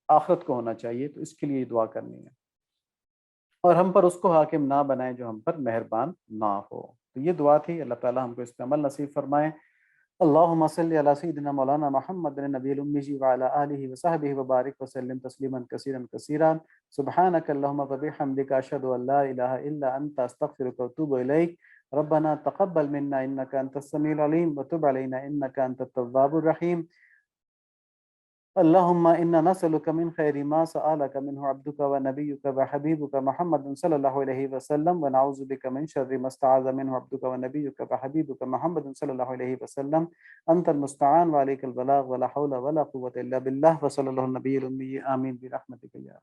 [SPEAKER 1] آخرت کو ہونا چاہیے. تو اس کے لیے دعا کرنی ہے، اور ہم پر اس کو حاکم نہ بنائیں جو ہم پر مہربان نہ ہو. تو یہ دعا تھی. اللہ تعالیٰ ہم کو اس پہ عمل نصیب فرمائیں. اللہم صلی علی سیدنا مولانا محمد النبی الامی وعلی آلہ وصحبہ وبارک وسلم تسلیما کثیرا کثیرا. سبحانک اللہم وبحمدک اشہد ان لا الہ الا انت استغفرک واتوب الیک. ربنا تقبل منا انک انت السمیع العلیم وتب علینا انک انت التواب الرحیم. اللهم إنا نسألك من خير ما سألك منه عبدك ونبيك وحبيبك محمد صلى الله عليه وسلم، ونعوذ بك من شر ما استعاذ منه عبدك ونبيك وحبيبك محمد صلى الله عليه وسلم. أنت المستعان وعليك البلاغ، ولا حول ولا قوة إلا بالله، وصلى الله النبي الأمي آمين برحمتك يا